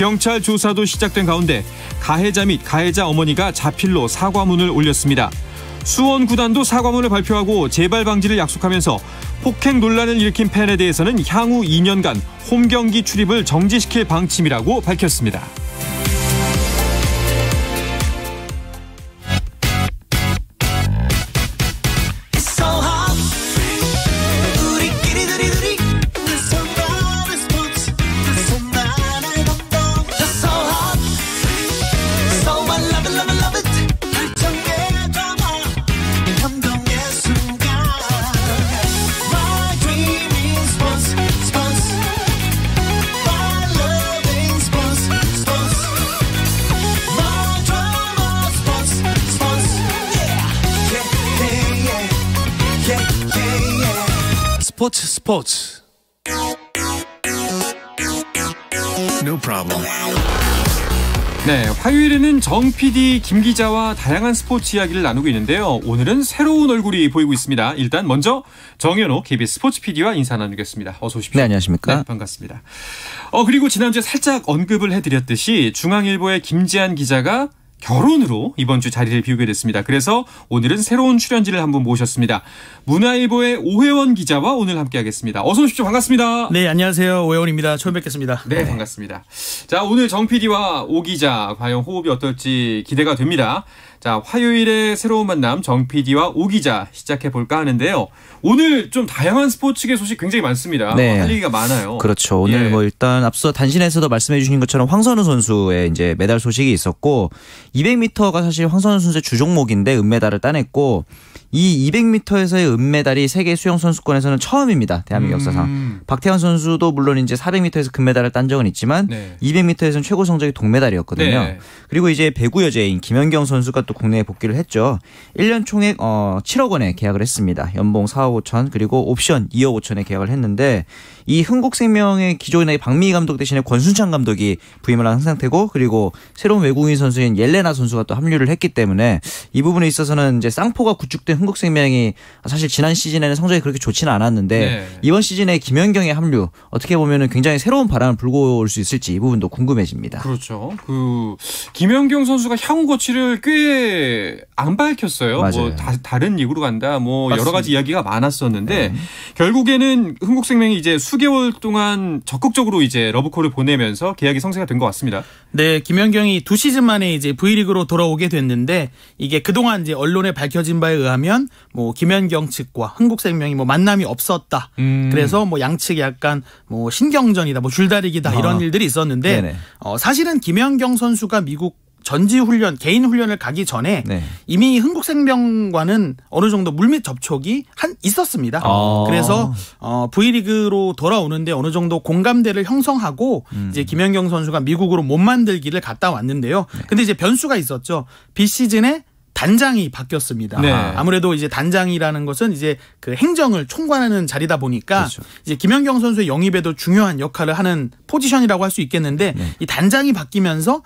경찰 조사도 시작된 가운데 가해자 및 가해자 어머니가 자필로 사과문을 올렸습니다. 수원 구단도 사과문을 발표하고 재발 방지를 약속하면서 폭행 논란을 일으킨 팬에 대해서는 향후 2년간 홈경기 출입을 정지시킬 방침이라고 밝혔습니다. 스포츠. No problem. 네, 화요일에는 정 PD, 김 기자와 다양한 스포츠 이야기를 나누고 있는데요. 오늘은 새로운 얼굴이 보이고 있습니다. 일단 먼저 정현호 KBS 스포츠 PD와 인사 나누겠습니다. 어서 오십시오. 네, 안녕하십니까. 네, 반갑습니다. 그리고 지난주에 살짝 언급을 해드렸듯이 중앙일보의 김지한 기자가 결혼으로 이번 주 자리를 비우게 됐습니다. 그래서 오늘은 새로운 출연진을 한 분 모셨습니다. 문화일보의 오혜원 기자와 오늘 함께하겠습니다. 어서 오십시오. 반갑습니다. 네, 안녕하세요. 오혜원입니다. 처음 뵙겠습니다. 네, 반갑습니다. 자, 오늘 정 PD와 오 기자 과연 호흡이 어떨지 기대가 됩니다. 자, 화요일에 새로운 만남 정 PD와 오 기자 시작해볼까 하는데요. 오늘 좀 다양한 스포츠계 소식 굉장히 많습니다. 네. 할 얘기가 많아요. 그렇죠. 오늘 일단 앞서 단신에서도 말씀해 주신 것처럼 황선우 선수의 이제 메달 소식이 있었고 200m가 사실 황선우 선수의 주종목인데 은메달을 따냈고 이 200m에서의 은메달이 세계 수영 선수권에서는 처음입니다. 대한민국 역사상. 박태환 선수도 물론 이제 400m에서 금메달을 딴 적은 있지만 200m에서는 최고 성적이 동메달이었거든요. 네. 그리고 이제 배구 여제인 김연경 선수가 또 국내에 복귀를 했죠. 1년 총액 7억 원에 계약을 했습니다. 연봉 4억 5천 그리고 옵션 2억 5천에 계약을 했는데 이 흥국생명의 기존의 박미희 감독 대신에 권순찬 감독이 부임을 한 상태고 그리고 새로운 외국인 선수인 옐레나 선수가 또 합류를 했기 때문에 이 부분에 있어서는 이제 쌍포가 구축된 흥국생명이 사실 지난 시즌에는 성적이 그렇게 좋지는 않았는데 이번 시즌에 김연경의 합류 어떻게 보면은 굉장히 새로운 바람을 불고 올 수 있을지 이 부분도 궁금해집니다. 그렇죠. 김연경 선수가 향후 거취를 꽤 안 밝혔어요. 맞아요. 뭐 다른 리그로 간다. 뭐 맞습니다. 여러 가지 이야기가 많았었는데 결국에는 흥국생명이 이제 수개월 동안 적극적으로 이제 러브콜을 보내면서 계약이 성사가 된 것 같습니다. 네, 김연경이 2시즌 만에 이제 V리그로 돌아오게 됐는데 이게 그동안 이제 언론에 밝혀진 바에 의하면 뭐 김연경 측과 흥국생명이 뭐 만남이 없었다. 그래서 뭐 양측이 약간 뭐 신경전이다, 뭐 줄다리기다 이런 일들이 있었는데 사실은 김연경 선수가 미국 전지훈련, 개인 훈련을 가기 전에 이미 흥국생명과는 어느 정도 물밑 접촉이 있었습니다. 그래서 V리그로 돌아오는데 어느 정도 공감대를 형성하고 이제 김연경 선수가 미국으로 몸 만들기를 갔다 왔는데요. 근데 이제 변수가 있었죠. 비시즌에 단장이 바뀌었습니다. 네. 아무래도 이제 단장이라는 것은 이제 그 행정을 총괄하는 자리다 보니까 이제 김연경 선수의 영입에도 중요한 역할을 하는 포지션이라고 할 수 있겠는데 이 단장이 바뀌면서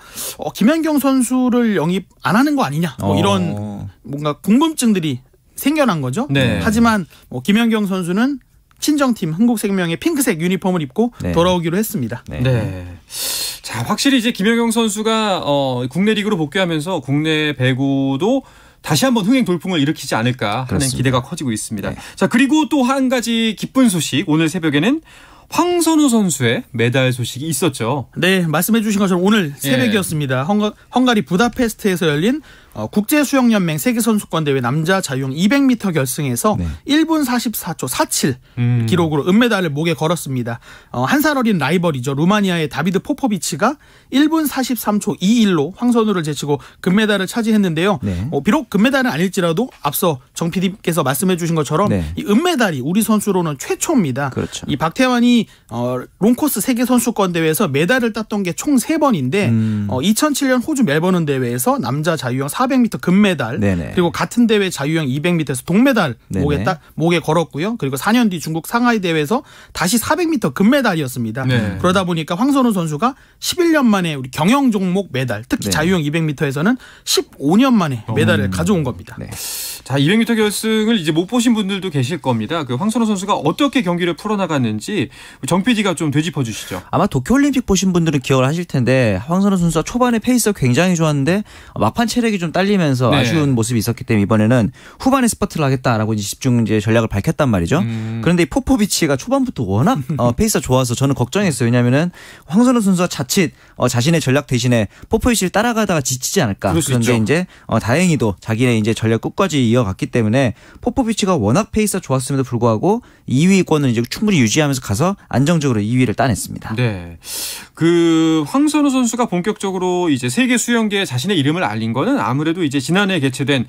김연경 선수를 영입 안 하는 거 아니냐 뭐 이런 뭔가 궁금증들이 생겨난 거죠. 하지만 뭐 김연경 선수는 친정팀 흥국생명의 핑크색 유니폼을 입고 돌아오기로 했습니다. 자, 확실히 이제 김연경 선수가 국내 리그로 복귀하면서 국내 배구도 다시 한번 흥행 돌풍을 일으키지 않을까 하는 기대가 커지고 있습니다. 자, 그리고 또 한 가지 기쁜 소식, 오늘 새벽에는 황선우 선수의 메달 소식이 있었죠. 네, 말씀해 주신 것처럼 오늘 새벽이었습니다. 헝가리 부다페스트에서 열린 국제수영연맹 세계선수권대회 남자 자유형 200m 결승에서 1분 44초 47 기록으로 은메달을 목에 걸었습니다. 한 살 어린 라이벌이죠. 루마니아의 다비드 포포비치가 1분 43초 21로 황선우를 제치고 금메달을 차지했는데요. 비록 금메달은 아닐지라도 앞서 정 PD께서 말씀해 주신 것처럼 이 은메달이 우리 선수로는 최초입니다. 그렇죠. 이 박태환이 롱코스 세계선수권대회에서 메달을 땄던 게 총 3번인데 2007년 호주 멜버른 대회에서 남자 자유형 4 400m 금메달, 네네. 그리고 같은 대회 자유형 200m에서 동메달 목에 걸었고요. 그리고 4년 뒤 중국 상하이 대회에서 다시 400m 금메달이었습니다. 네. 그러다 보니까 황선우 선수가 11년 만에 우리 경영 종목 메달, 특히 네. 자유형 200m에서는 15년 만에 메달을 가져온 겁니다. 네. 자, 200m 결승을 이제 못 보신 분들도 계실 겁니다. 그 황선우 선수가 어떻게 경기를 풀어나갔는지 정 PD가 좀 되짚어 주시죠. 아마 도쿄올림픽 보신 분들은 기억을 하실 텐데 황선우 선수가 초반에 페이스가 굉장히 좋았는데 막판 체력이 좀 딸리면서 네. 아쉬운 모습이 있었기 때문에 이번에는 후반에 스퍼트를 하겠다라고 이제 집중 이제 전략을 밝혔단 말이죠. 그런데 이 포포비치가 초반부터 워낙 페이스가 좋아서 저는 걱정했어요. 왜냐하면은 황선우 선수가 자칫 자신의 전략 대신에 포포비치를 따라가다가 지치지 않을까. 그런데 이제 다행히도 자기의 이제 전략 끝까지 이어갔기 때문에 포포비치가 워낙 페이스가 좋았음에도 불구하고 2위권을 이제 충분히 유지하면서 가서 안정적으로 2위를 따냈습니다. 네. 그 황선우 선수가 본격적으로 이제 세계 수영계에 자신의 이름을 알린 거는 아무래도 이제 지난해 개최된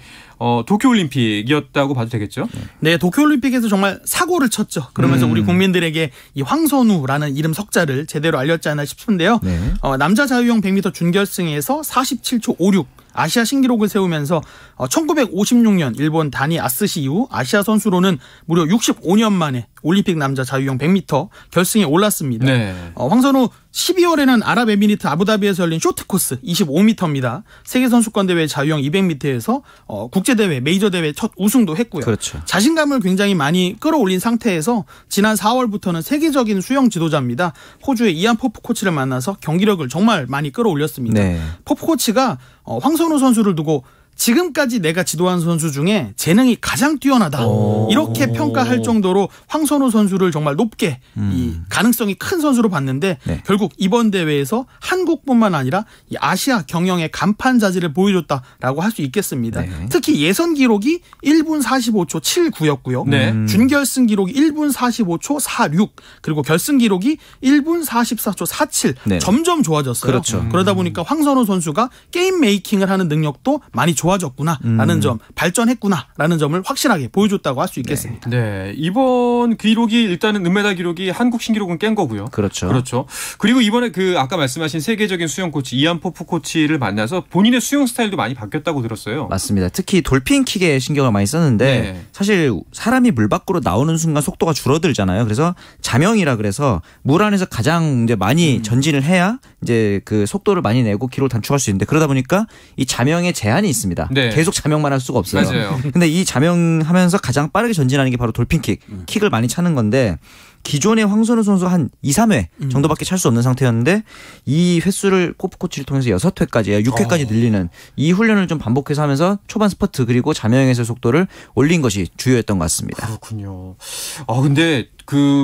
도쿄올림픽이었다고 봐도 되겠죠? 네, 도쿄올림픽에서 정말 사고를 쳤죠. 그러면서 우리 국민들에게 이 황선우라는 이름 석자를 제대로 알렸지 않나 싶은데요. 네. 남자 자유형 100m 준결승에서 47초 56 아시아 신기록을 세우면서 1956년 일본 다니 아스시 이후 아시아 선수로는 무려 65년 만에 올림픽 남자 자유형 100m 결승에 올랐습니다. 네. 황선우 12월에는 아랍에미리트 아부다비에서 열린 쇼트코스 25m입니다. 세계선수권대회 자유형 200m에서 국제대회 메이저대회 첫 우승도 했고요. 그렇죠. 자신감을 굉장히 많이 끌어올린 상태에서 지난 4월부터는 세계적인 수영 지도자입니다. 호주의 이안 포프 코치를 만나서 경기력을 정말 많이 끌어올렸습니다. 네. 포프 코치가 황선우 선수를 두고 지금까지 내가 지도한 선수 중에 재능이 가장 뛰어나다. 이렇게 평가할 정도로 황선우 선수를 정말 높게 이 가능성이 큰 선수로 봤는데 네. 결국 이번 대회에서 한국뿐만 아니라 이 아시아 경영의 간판 자질을 보여줬다라고 할 수 있겠습니다. 네. 특히 예선 기록이 1분 45초 79였고요. 네. 준결승 기록이 1분 45초 46 그리고 결승 기록이 1분 44초 47 네. 점점 좋아졌어요. 그렇죠. 그러다 보니까 황선우 선수가 게임 메이킹을 하는 능력도 많이 좋아졌구나라는 점, 발전했구나라는 점을 확실하게 보여줬다고 할 수 있겠습니다. 네. 이번 기록이 일단은 은메달 기록이 한국 신기록은 깬 거고요. 그렇죠. 그렇죠. 그리고 이번에 그 아까 말씀하신 세계적인 수영 코치 이안 포프 코치를 만나서 본인의 수영 스타일도 많이 바뀌었다고 들었어요. 맞습니다. 특히 돌핀킥에 신경을 많이 썼는데 네. 사실 사람이 물 밖으로 나오는 순간 속도가 줄어들잖아요. 그래서 자명이라 그래서 물 안에서 가장 이제 많이 전진을 해야 이제 그 속도를 많이 내고 기록을 단축할 수 있는데 그러다 보니까 이 자명에 제한이 있습니다. 네. 계속 자명만 할 수가 없어요. 맞아요. 근데 이 자명하면서 가장 빠르게 전진하는 게 바로 돌핀킥, 킥을 많이 차는 건데 기존의 황선우 선수가 한 2, 3회 정도밖에 찰 수 없는 상태였는데 이 횟수를 코프 코치를 통해서 6회까지, 6회까지 늘리는 이 훈련을 좀 반복해서 하면서 초반 스퍼트 그리고 자명에서의 속도를 올린 것이 주요했던 것 같습니다. 그렇군요. 근데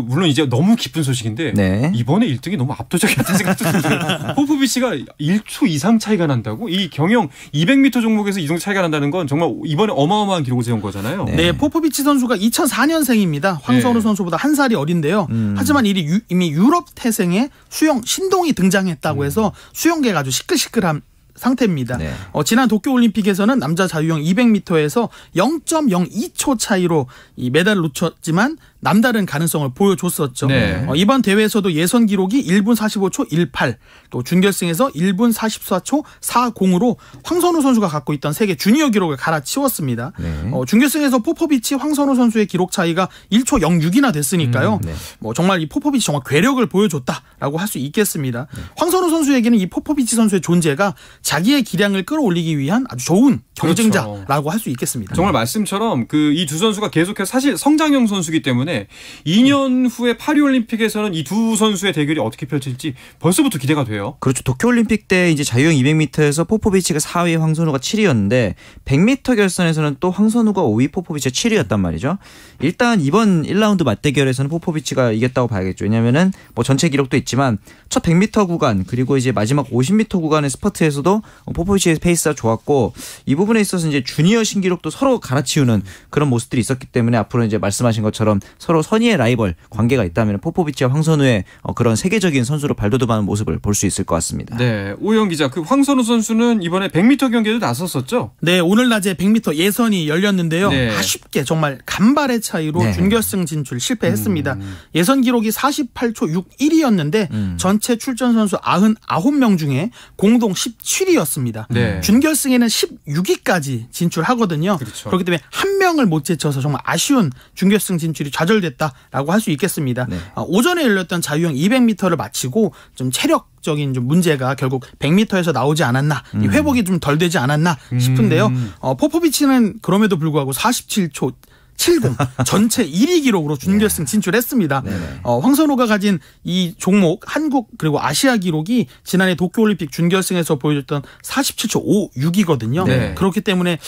물론 이제 너무 기쁜 소식인데 네. 이번에 1등이 너무 압도적이었다는 생각도 들어요. 포포비치가 1초 이상 차이가 난다고? 이 경영 200m 종목에서 이 정도 차이가 난다는 건 정말 이번에 어마어마한 기록을 세운 거잖아요. 네, 포포비치 선수가 2004년생입니다. 황선우 네. 선수보다 한 살이 어린데요. 하지만 이미 유럽 태생의 수영 신동이 등장했다고 해서 수영계가 아주 시끌시끌한 상태입니다. 네. 지난 도쿄올림픽에서는 남자 자유형 200m에서 0.02초 차이로 이 메달을 놓쳤지만 남다른 가능성을 보여줬었죠. 네. 이번 대회에서도 예선 기록이 1분 45초 18, 또 준결승에서 1분 44초 40으로 황선우 선수가 갖고 있던 세계 주니어 기록을 갈아치웠습니다. 네. 준결승에서 포포비치 황선우 선수의 기록 차이가 1초 06이나 됐으니까요. 네. 정말 이 포포비치 정말 괴력을 보여줬다라고 할 수 있겠습니다. 황선우 선수에게는 이 포포비치 선수의 존재가 자기의 기량을 끌어올리기 위한 아주 좋은 경쟁자라고 그렇죠. 할 수 있겠습니다. 정말 말씀처럼 이 두 선수가 계속해서 사실 성장형 선수이기 때문에 2년 후에 파리올림픽에서는 이 두 선수의 대결이 어떻게 펼쳐질지 벌써부터 기대가 돼요. 그렇죠. 도쿄올림픽 때 이제 자유형 200m에서 포포비치가 4위, 황선우가 7위였는데 100m 결선에서는 또 황선우가 5위, 포포비치가 7위였단 말이죠. 일단 이번 1라운드 맞대결에서는 포포비치가 이겼다고 봐야겠죠. 왜냐면은 전체 기록도 있지만 첫 100m 구간 그리고 이제 마지막 50m 구간의 스퍼트에서도 포포비치의 페이스가 좋았고 이 부분에 있어서 이제 주니어 신기록도 서로 갈아치우는 그런 모습들이 있었기 때문에 앞으로 이제 말씀하신 것처럼 서로 선의의 라이벌 관계가 있다면 포포비치와 황선우의 그런 세계적인 선수로 발돋움하는 모습을 볼 수 있을 것 같습니다. 네, 오영 기자, 그 황선우 선수는 이번에 100m 경기에도 나섰었죠? 네, 오늘 낮에 100m 예선이 열렸는데요. 네. 아쉽게 정말 간발의 차이로 네. 준결승 진출 실패했습니다. 예선 기록이 48초 61이었는데 전체 출전 선수 99명 중에 공동 17위였습니다. 네. 준결승에는 16위까지 진출하거든요. 그렇죠. 그렇기 때문에 한 명을 못 제쳐서 정말 아쉬운 준결승 진출이 좌절됐다라고 할 수 있겠습니다. 네. 오전에 열렸던 자유형 200m를 마치고 좀 체력적인 좀 문제가 결국 100m에서 나오지 않았나, 이 회복이 좀 덜 되지 않았나 싶은데요. 포포비치는 그럼에도 불구하고 47초 70 전체 1위 기록으로 준결승 진출했습니다. 황선우가 가진 이 종목 한국 그리고 아시아 기록이 지난해 도쿄올림픽 준결승에서 보여줬던 47초 56이거든요. 네. 그렇기 때문에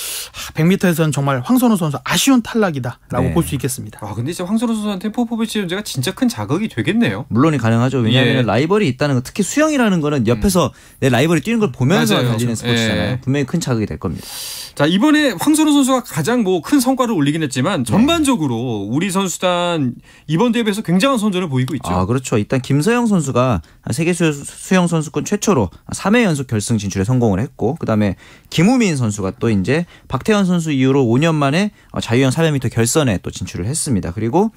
100m에서는 정말 황선우 선수 아쉬운 탈락이다라고 네. 볼 수 있겠습니다. 아, 근데 이제 황선우 선수한테 포포비치 문제가 진짜 큰 자극이 되겠네요. 물론이 가능하죠. 왜냐하면 예. 라이벌이 있다는 거, 특히 수영이라는 거는 옆에서 내 라이벌이 뛰는 걸 보면서 맞아요. 달리는 스포츠잖아요. 예. 분명히 큰 자극이 될 겁니다. 자, 이번에 황선우 선수가 가장 뭐 큰 성과를 올리긴 했지만 전반적으로 우리 선수단 이번 대회에서 굉장한 선전을 보이고 있죠. 아, 그렇죠. 일단 김서영 선수가 세계 수영 선수권 최초로 3회 연속 결승 진출에 성공을 했고, 그다음에 김우민 선수가 또 이제 박태환 선수 이후로 5년 만에 자유형 400m 결선에 또 진출을 했습니다. 그리고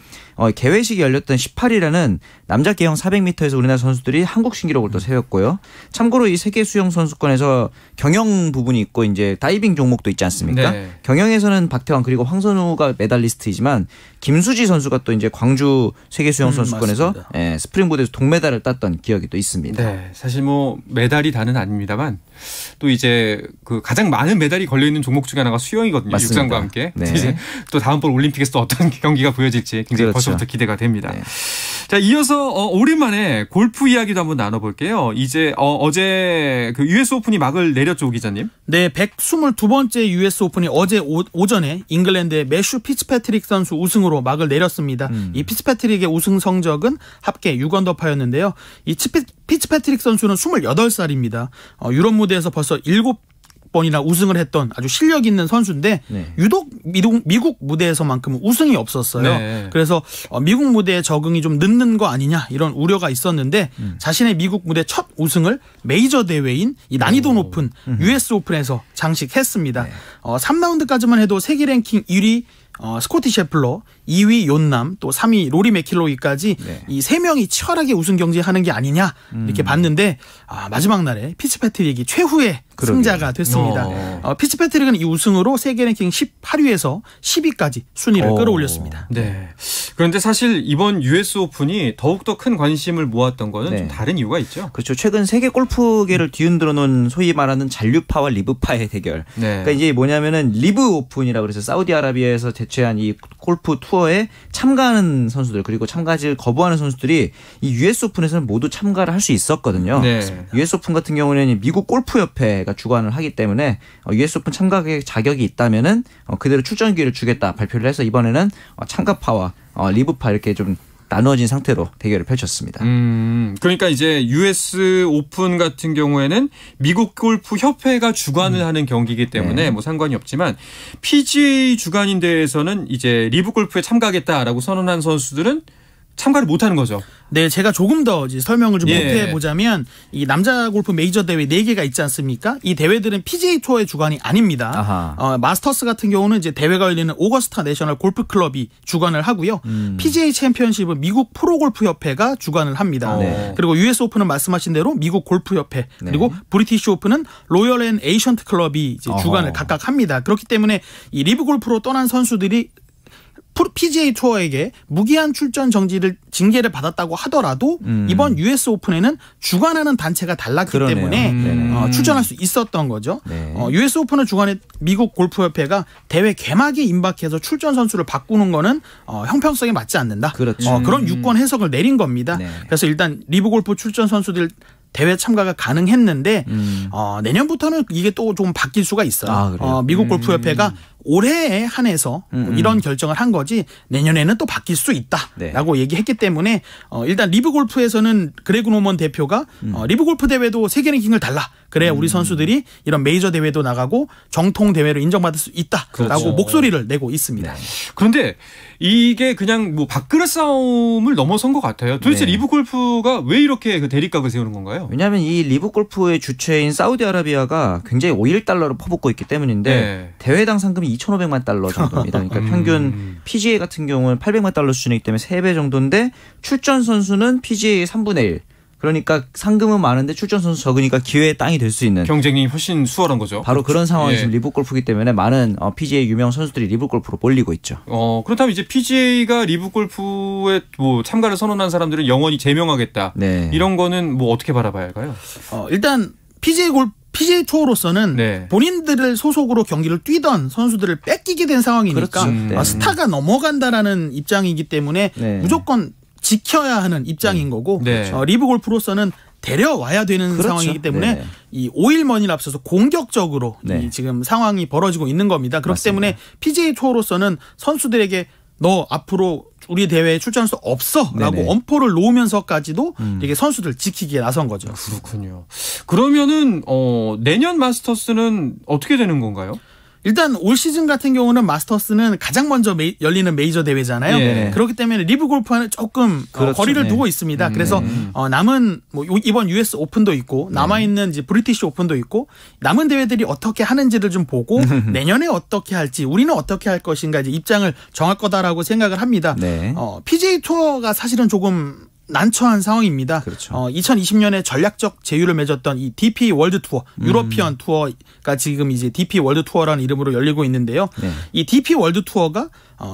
개회식이 열렸던 18일에는 남자 계형 400m에서 우리나라 선수들이 한국 신기록을 또 세웠고요. 참고로 이 세계 수영 선수권에서 경영 부분이 있고 이제 다이빙 종목도 있지 않습니까? 네. 경영에서는 박태환 그리고 황선우가 메달리스트이지만 김수지 선수가 또 이제 광주 세계 수영 선수권에서 맞습니다. 스프링보드에서 동메달을 땄던 기억이 또 있습니다. 네, 사실 뭐 메달이 다는 아닙니다만 또 이제 그 가장 많은 메달이 걸려 있는 종목 중에 하나가 수영이거든요. 맞습니다. 육상과 함께. 네. 이제 또 다음번 올림픽에서 또 어떤 경기가 보여질지 굉장히 그렇죠. 벌써부터 기대가 됩니다. 네. 자, 이어서 오랜만에 골프 이야기도 한번 나눠볼게요. 이제 어제 그 US 오픈이 막을 내렸죠, 오 기자님? 네, 122번째 US 오픈이 어제 오전에 잉글랜드의 매슈 피츠패트릭 선수 우승으로 막을 내렸습니다. 이 피츠패트릭의 우승 성적은 합계 6언더파였는데요. 이 피츠패트릭 선수는 28살입니다. 유럽 무대에서 벌써 7번이나 우승을 했던 아주 실력 있는 선수인데 네. 유독 미국 무대에서만큼은 우승이 없었어요. 네. 그래서 미국 무대에 적응이 좀 늦는 거 아니냐 이런 우려가 있었는데 자신의 미국 무대 첫 우승을 메이저 대회인 이 난이도 높은 US 오픈에서 장식했습니다. 3라운드까지만 해도 세계 랭킹 1위 스코티 셰플러, 2위 욘남, 또 3위 로리 맥킬로이까지 네. 이 세 명이 치열하게 우승 경쟁하는 게 아니냐 이렇게 봤는데 마지막 날에 피츠패트릭이 최후의 승자가 됐습니다. 피츠패트릭은 이 우승으로 세계 랭킹 18위에서 10위까지 순위를 끌어올렸습니다. 네. 그런데 사실 이번 US 오픈이 더욱더 큰 관심을 모았던 거는 네. 좀 다른 이유가 있죠. 그렇죠. 최근 세계 골프계를 뒤흔들어 놓은 소위 말하는 잔류파와 리브파의 대결. 네. 그러니까 이제 뭐냐면은 리브 오픈이라고 그래서 사우디아라비아에서 개최한 이 골프 투어에 참가하는 선수들 그리고 참가를 거부하는 선수들이 이 US 오픈에서는 모두 참가를 할 수 있었거든요. 네. US 오픈 같은 경우는 미국 골프협회가 주관을 하기 때문에 US 오픈 참가 자격이 있다면은 그대로 출전 기회를 주겠다 발표를 해서 이번에는 참가파와 리브파 이렇게 좀 나누어진 상태로 대결을 펼쳤습니다. 그러니까 이제 US 오픈 같은 경우에는 미국 골프 협회가 주관을 하는 경기이기 때문에 네. 뭐 상관이 없지만 PGA 주관인 대회에서는 이제 리브 골프에 참가하겠다라고 선언한 선수들은 참가를 못하는 거죠. 네, 제가 조금 더 이제 설명을 좀 예. 보태 보자면 이 남자 골프 메이저 대회 4개가 있지 않습니까? 이 대회들은 PGA 투어의 주관이 아닙니다. 마스터스 같은 경우는 이제 대회가 열리는 오거스타 내셔널 골프 클럽이 주관을 하고요. PGA 챔피언십은 미국 프로 골프 협회가 주관을 합니다. 네. 그리고 US 오픈은 말씀하신 대로 미국 골프 협회 그리고 브리티시 오픈은 로열 앤 에이션트 클럽이 이제 주관을 각각 합니다. 그렇기 때문에 이 리브 골프로 떠난 선수들이 PGA 투어에게 무기한 출전 징계를 받았다고 하더라도 이번 US 오픈에는 주관하는 단체가 달랐기 그러네요. 때문에 출전할 수 있었던 거죠. 네. US 오픈을 주관해 미국 골프협회가 대회 개막에 임박해서 출전 선수를 바꾸는 거는 형평성에 맞지 않는다. 그렇죠. 그런 유권 해석을 내린 겁니다. 네. 그래서 일단 리브 골프 출전 선수들 대회 참가가 가능했는데 내년부터는 이게 또 좀 바뀔 수가 있어요. 아, 그래요? 미국 골프협회가 올해에 한해서 이런 결정을 한 거지 내년에는 또 바뀔 수 있다라고 네. 얘기했기 때문에 일단 리브 골프에서는 그레그 노먼 대표가 리브 골프 대회도 세계 랭킹을 달라. 그래야 우리 선수들이 이런 메이저 대회도 나가고 정통 대회로 인정받을 수 있다라고 그렇죠. 목소리를 내고 있습니다. 네. 그런데 이게 그냥 뭐 밥그릇 싸움을 넘어선 것 같아요. 도대체 네. 리브 골프가 왜 이렇게 그 대립각을 세우는 건가요? 왜냐하면 이 리브 골프의 주체인 사우디아라비아가 굉장히 오일 달러를 퍼붓고 있기 때문인데 네. 대회당 상금이 2,500만 달러 정도입니다. 그러니까 평균 PGA 같은 경우는 800만 달러 수준이기 때문에 3배 정도인데 출전 선수는 PGA의 3분의 1. 그러니까 상금은 많은데 출전 선수 적으니까 기회의 땅이 될 수 있는 경쟁이 훨씬 수월한 거죠. 바로 그런 상황이 예. 지금 리브 골프이기 때문에 많은 PGA 유명 선수들이 리브 골프로 몰리고 있죠. 그렇다면 이제 PGA가 리브 골프에 뭐 참가를 선언한 사람들은 영원히 제명하겠다. 네. 이런 거는 뭐 어떻게 바라봐야 할까요? 일단 PGA 투어로서는 네. 본인들을 소속으로 경기를 뛰던 선수들을 뺏기게 된 상황이니까 그렇죠. 네. 스타가 넘어간다라는 입장이기 때문에 네. 무조건 지켜야 하는 입장인 거고 네. 리브 골프로서는 데려와야 되는 그렇죠. 상황이기 때문에 네. 이 오일머니를 앞서서 공격적으로 네. 이 지금 상황이 벌어지고 있는 겁니다. 그렇기 맞습니다. 때문에 PGA 투어로서는 선수들에게 너 앞으로 우리 대회에 출전할 수 없어라고 네네. 엄포를 놓으면서까지도 이게 선수들 지키기에 나선 거죠. 그렇군요. 그러면은 내년 마스터스는 어떻게 되는 건가요? 일단 올 시즌 같은 경우는 마스터스는 가장 먼저 열리는 메이저 대회잖아요. 예. 그렇기 때문에 리브 골프와는 조금 그렇죠. 거리를 네. 두고 있습니다. 그래서 남은 뭐 이번 US 오픈도 있고 남아 있는 이제 브리티시 오픈도 있고 남은 대회들이 어떻게 하는지를 좀 보고 내년에 어떻게 할지 우리는 어떻게 할 것인가 이제 입장을 정할 거다라고 생각을 합니다. 네. PGA 투어가 사실은 조금 난처한 상황입니다. 그렇죠. 2020년에 전략적 제휴를 맺었던 이 DP 월드 투어, 유러피언 투어가 지금 이제 DP 월드 투어라는 이름으로 열리고 있는데요. 네. 이 DP 월드 투어가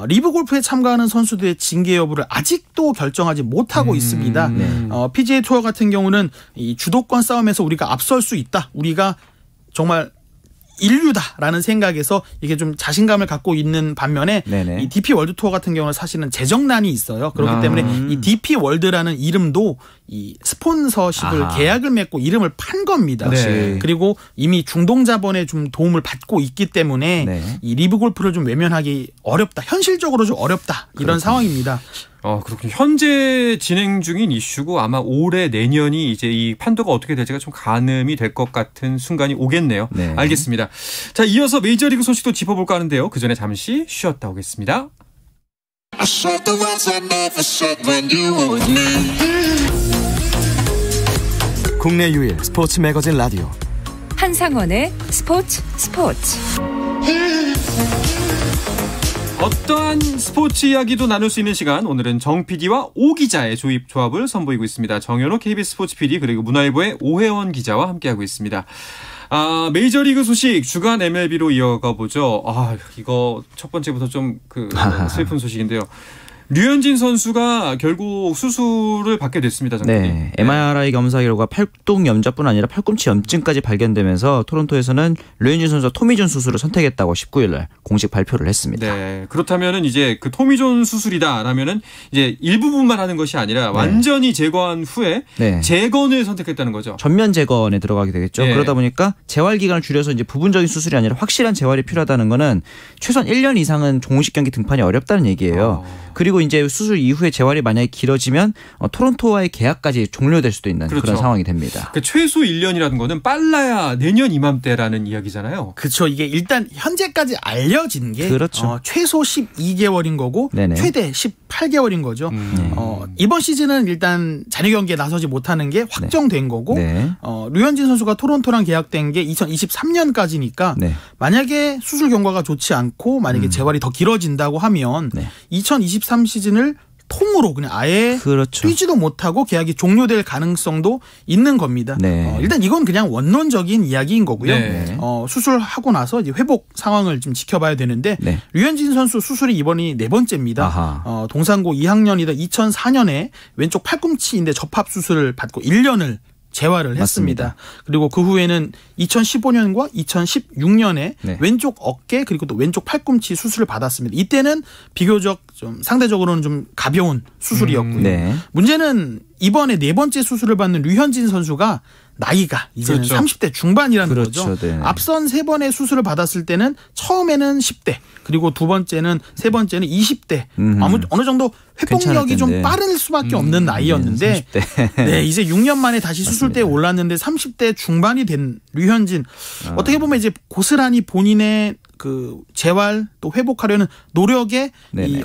리브 골프에 참가하는 선수들의 징계 여부를 아직도 결정하지 못하고 있습니다. 네. PGA 투어 같은 경우는 이 주도권 싸움에서 우리가 앞설 수 있다. 우리가 정말 인류다라는 생각에서 이게 좀 자신감을 갖고 있는 반면에 네네. 이 DP 월드 투어 같은 경우는 사실은 재정난이 있어요. 그렇기 때문에 이 DP 월드라는 이름도 이 스폰서십을 아하. 계약을 맺고 이름을 판 겁니다. 네. 그리고 이미 중동 자본의 좀 도움을 받고 있기 때문에 네. 이 리브 골프를 좀 외면하기 어렵다. 현실적으로 좀 어렵다. 이런 상황입니다. 그렇군요. 현재 진행 중인 이슈고 아마 올해 내년이 이제 이 판도가 어떻게 될지가 좀 가늠이 될 것 같은 순간이 오겠네요. 네. 알겠습니다. 자, 이어서 메이저리그 소식도 짚어볼까 하는데요. 그 전에 잠시 쉬었다 오겠습니다. I said the words I never said when you were with me. 국내 유일 스포츠 매거진 라디오 한상원의 스포츠. 어떠한 스포츠 이야기도 나눌 수 있는 시간, 오늘은 정 PD와 오 기자의 조합을 선보이고 있습니다. 정현호 KBS 스포츠 PD 그리고 문화일보의 오혜원 기자와 함께하고 있습니다. 메이저리그 소식 주간 MLB로 이어가 보죠. 이거 첫 번째부터 좀 슬픈 소식인데요. 류현진 선수가 결국 수술을 받게 됐습니다. 네, MRI 검사 결과 팔뚝 염좌뿐 아니라 팔꿈치 염증까지 발견되면서 토론토에서는 류현진 선수가 토미존 수술을 선택했다고 19일 날 공식 발표를 했습니다. 네, 그렇다면은 이제 그 토미존 수술이다라면은 이제 일부분만 하는 것이 아니라 완전히 제거한 후에 네. 재건을 선택했다는 거죠. 전면 재건에 들어가게 되겠죠. 네. 그러다 보니까 재활 기간을 줄여서 이제 부분적인 수술이 아니라 확실한 재활이 필요하다는 거는 최소한 1년 이상은 종식 경기 등판이 어렵다는 얘기예요. 그리고 이제 수술 이후에 재활이 만약에 길어지면 토론토와의 계약까지 종료될 수도 있는 그렇죠. 그런 상황이 됩니다. 그 최소 1년이라는 거는 빨라야 내년 이맘때라는 이야기잖아요. 그렇죠. 이게 일단 현재까지 알려진 게 그렇죠. 최소 12개월인 거고 네네. 최대 18개월인 거죠. 이번 시즌은 일단 잔여 경기에 나서지 못하는 게 확정된 거고 네. 류현진 선수가 토론토랑 계약된 게 2023년까지니까 네. 만약에 수술 경과가 좋지 않고 만약에 재활이 더 길어진다고 하면 네. 2023 시즌을 통으로 그냥 아예 그렇죠. 뛰지도 못하고 계약이 종료될 가능성도 있는 겁니다. 네. 일단 이건 그냥 원론적인 이야기인 거고요. 네. 수술하고 나서 이제 회복 상황을 좀 지켜봐야 되는데 네. 류현진 선수 수술이 이번이 4번째입니다. 아하. 동산고 2학년이다 2004년에 왼쪽 팔꿈치인데 접합 수술을 받고 1년을 재활을 했습니다. 맞습니다. 그리고 그 후에는 2015년과 2016년에 네. 왼쪽 어깨 그리고 또 왼쪽 팔꿈치 수술을 받았습니다. 이때는 비교적 좀 상대적으로는 좀 가벼운 수술이었고요. 네. 문제는 이번에 4번째 수술을 받는 류현진 선수가 나이가 이제는 그렇죠. 30대 중반이라는 그렇죠. 거죠. 네. 앞선 3번의 수술을 받았을 때는 처음에는 10대 그리고 세 번째는 20대 어느 정도 회복력이 좀 텐데. 빠를 수밖에 없는 나이였는데 30대. 네, 이제 6년 만에 다시 수술대에 올랐는데 30대 중반이 된 류현진 어떻게 보면 이제 고스란히 본인의 그 재활 또 회복하려는 노력에 네네. 이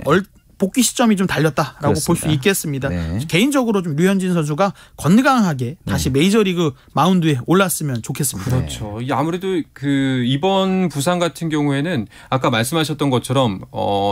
복귀 시점이 좀 달렸다라고 볼 수 그렇습니다. 있겠습니다. 네. 개인적으로 좀 류현진 선수가 건강하게 다시 메이저리그 마운드에 올랐으면 좋겠습니다. 그렇죠. 이 아무래도 그 이번 부상 같은 경우에는 아까 말씀하셨던 것처럼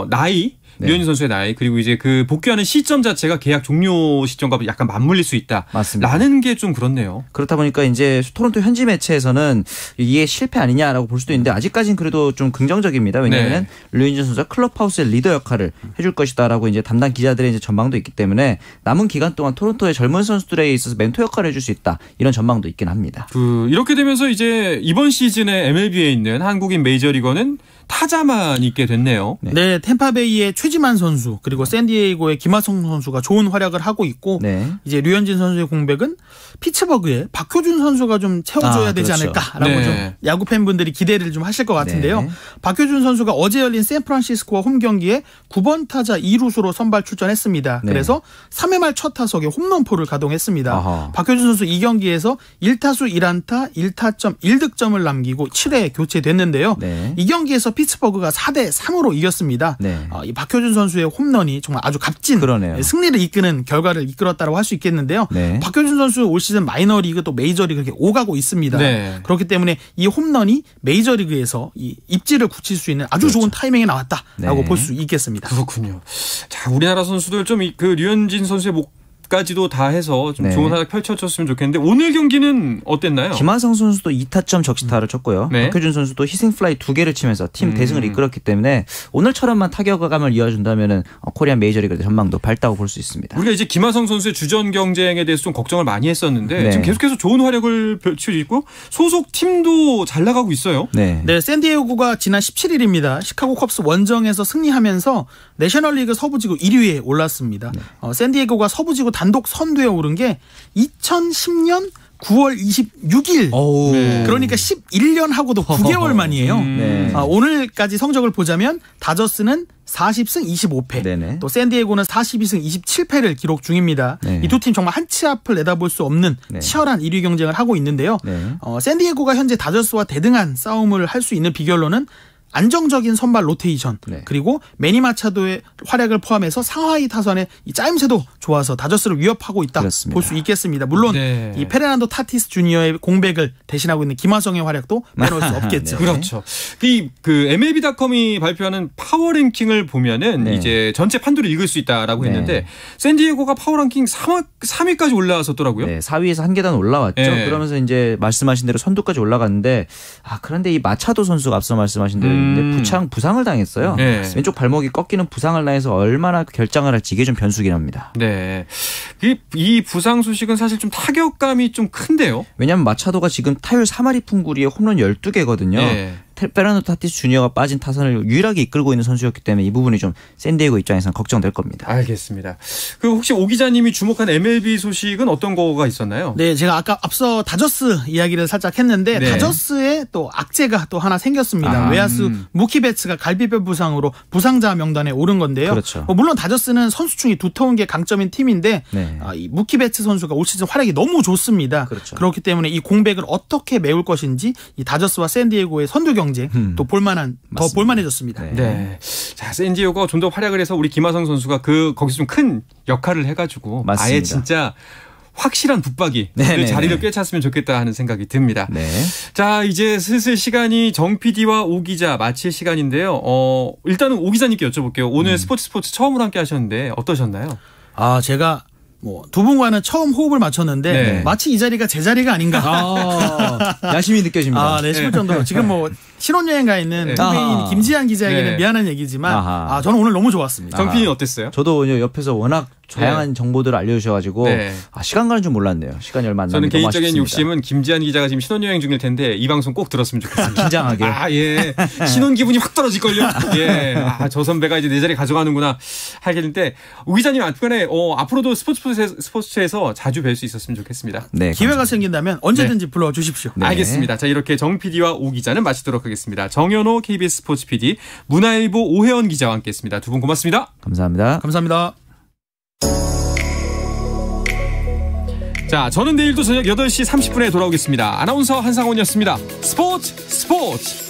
나이 네. 류현진 선수의 나이 그리고 이제 그 복귀하는 시점 자체가 계약 종료 시점과 약간 맞물릴 수 있다. 맞습니다. 라는 게 좀 그렇네요. 그렇다 보니까 이제 토론토 현지 매체에서는 이게 실패 아니냐라고 볼 수도 있는데 아직까지는 그래도 좀 긍정적입니다. 왜냐하면 류현진 선수가 클럽하우스의 리더 역할을 해줄 것이다라고 이제 담당 기자들의 이제 전망도 있기 때문에 남은 기간 동안 토론토의 젊은 선수들에 있어서 멘토 역할을 해줄 수 있다 이런 전망도 있긴 합니다. 이렇게 되면서 이제 이번 시즌에 MLB에 있는 한국인 메이저리거는 타자만 있게 됐네요. 네, 템파베이의 최지만 선수 그리고 샌디에이고의 김하성 선수가 좋은 활약을 하고 있고 네. 이제 류현진 선수의 공백은 피츠버그의 박효준 선수가 좀 채워줘야 되지 그렇죠. 않을까라고 네. 좀 야구 팬분들이 기대를 좀 하실 것 같은데요. 네. 박효준 선수가 어제 열린 샌프란시스코와 홈 경기에 9번 타자 2루수로 선발 출전했습니다. 네. 그래서 3회 말 첫 타석에 홈런포를 가동했습니다. 아하. 박효준 선수 이 경기에서 1타수 1안타 1타점 1득점을 남기고 7회 교체됐는데요. 네. 이 경기에서 피츠버그가 4대3으로 이겼습니다. 네. 이 박효준 선수의 홈런이 정말 아주 값진 그러네요. 승리를 이끄는 결과를 이끌었다고 할 수 있겠는데요. 네. 박효준 선수 올 시즌 마이너리그 또 메이저리그 이렇게 오가고 있습니다. 네. 그렇기 때문에 이 홈런이 메이저리그에서 이 입지를 굳힐 수 있는 아주 좋은 타이밍에 나왔다라고 네. 볼 수 있겠습니다. 그렇군요. 자, 우리나라 선수들 좀 그 류현진 선수의 목까지도 다 해서 좀 네. 좋은 활약 펼쳐졌으면 좋겠는데 오늘 경기는 어땠나요? 김하성 선수도 2타점 적시타를 쳤고요. 네. 박효준 선수도 희생플라이 2개를 치면서 팀 대승을 이끌었기 때문에 오늘처럼만 타격감을 이어준다면 코리안 메이저리그 전망도 밝다고 볼 수 있습니다. 우리가 이제 김하성 선수의 주전 경쟁에 대해서 좀 걱정을 많이 했었는데 네. 지금 계속해서 좋은 활약을 펼치고 소속 팀도 잘 나가고 있어요. 네. 네, 샌디에이고가 지난 17일입니다. 시카고 컵스 원정에서 승리하면서 내셔널리그 서부지구 1위에 올랐습니다. 샌디에이고가 서부지구 단독 선두에 오른 게 2010년 9월 26일. 어우. 네. 그러니까 11년 하고도 9개월 만이에요. 네. 오늘까지 성적을 보자면 다저스는 40승 25패, 네네. 또 샌디에이고는 42승 27패를 기록 중입니다. 네. 이 두 팀 정말 한 치 앞을 내다볼 수 없는 네. 치열한 1위 경쟁을 하고 있는데요. 네. 샌디에이고가 현재 다저스와 대등한 싸움을 할 수 있는 비결로는 안정적인 선발 로테이션 네. 그리고 매니 마차도의 활약을 포함해서 상하이 타선의 이 짜임새도 좋아서 다저스를 위협하고 있다 그렇습니다. 볼 수 있겠습니다. 물론 네. 이 페르난도 타티스 주니어의 공백을 대신하고 있는 김하성의 활약도 빼놓을 수 없겠죠. 네. 그렇죠. 그 MLB.com이 발표하는 파워 랭킹을 보면은 네. 이제 전체 판도를 읽을 수 있다라고 네. 했는데 샌디에고가 파워 랭킹 3위까지 올라왔었더라고요. 네, 4위에서 한 계단 올라왔죠. 네. 그러면서 이제 말씀하신 대로 선두까지 올라갔는데 그런데 이 마차도 선수가 앞서 말씀하신 대로 부상을 당했어요. 네. 왼쪽 발목이 꺾이는 부상을 당해서 얼마나 결장을 할지 이게 좀 변수긴 합니다. 네. 이 부상 소식은 사실 좀 타격감이 좀 큰데요. 왜냐하면 마차도가 지금 타율 3할이 풍구리에 홈런 12개거든요. 네. 페르난도 타티스 주니어가 빠진 타선을 유일하게 이끌고 있는 선수였기 때문에 이 부분이 좀 샌디에고 입장에서는 걱정될 겁니다. 알겠습니다. 그 혹시 오 기자님이 주목한 MLB 소식은 어떤 거가 있었나요? 네, 제가 아까 앞서 다저스 이야기를 살짝 했는데 네. 다저스에 또 악재가 또 하나 생겼습니다. 아, 외야수 무키 베츠가 갈비뼈 부상으로 부상자 명단에 오른 건데요. 그렇죠. 물론 다저스는 선수층이 두터운 게 강점인 팀인데 네. 이 무키 베츠 선수가 올 시즌 활약이 너무 좋습니다. 그렇죠. 그렇기 때문에 이 공백을 어떻게 메울 것인지 이 다저스와 샌디에고의 선두 경쟁 또 볼만한 더 맞습니다. 볼만해졌습니다. 네. 네. 자, 샌디에고가 좀 더 활약을 해서 우리 김하성 선수가 거기서 좀 큰 역할을 해가지고 맞습니다. 아예 진짜 확실한 붙박이 네, 네, 자리를 네. 꿰찼으면 좋겠다 하는 생각이 듭니다. 네. 자, 이제 슬슬 시간이 정 PD와 오 기자 마칠 시간인데요. 일단은 오 기자님께 여쭤볼게요. 오늘 스포츠 처음으로 함께 하셨는데 어떠셨나요? 제가 두 분과는 처음 호흡을 맞췄는데 네. 마치 이 자리가 제 자리가 아닌가. 야심이 느껴집니다. 네, 싶을 정도로 지금 신혼여행 가 있는 네. 후배인 김지한 기자에게는 네. 미안한 얘기지만 아하. 저는 오늘 너무 좋았습니다. 정 PD는 어땠어요? 저도 옆에서 워낙 다양한 정보들을 알려주셔가지고 네. 시간 가는 줄 몰랐네요. 시간이 얼마 안 저는 남았는데 너무 개인적인 아쉽습니다. 욕심은 김지한 기자가 지금 신혼여행 중일 텐데 이 방송 꼭 들었으면 좋겠습니다. 긴장하게. 예. 신혼 기분이 확 떨어질걸요? 예. 저 선배가 이제 내 자리 가져가는구나 하겠는데, 오 기자님 앞편에, 앞으로도 스포츠에서 스포츠에서 자주 뵐 수 있었으면 좋겠습니다. 네, 기회가 생긴다면 언제든지 불러주십시오. 네. 알겠습니다. 자, 이렇게 정 PD와 오 기자는 마치도록 하겠습니다. 정현호 KBS 스포츠 PD, 문화일보 오혜원 기자와 함께했습니다. 두 분 고맙습니다. 감사합니다. 감사합니다. 자, 저는 내일도 저녁 8시 30분에 돌아오겠습니다. 아나운서 한상원이었습니다. 스포츠!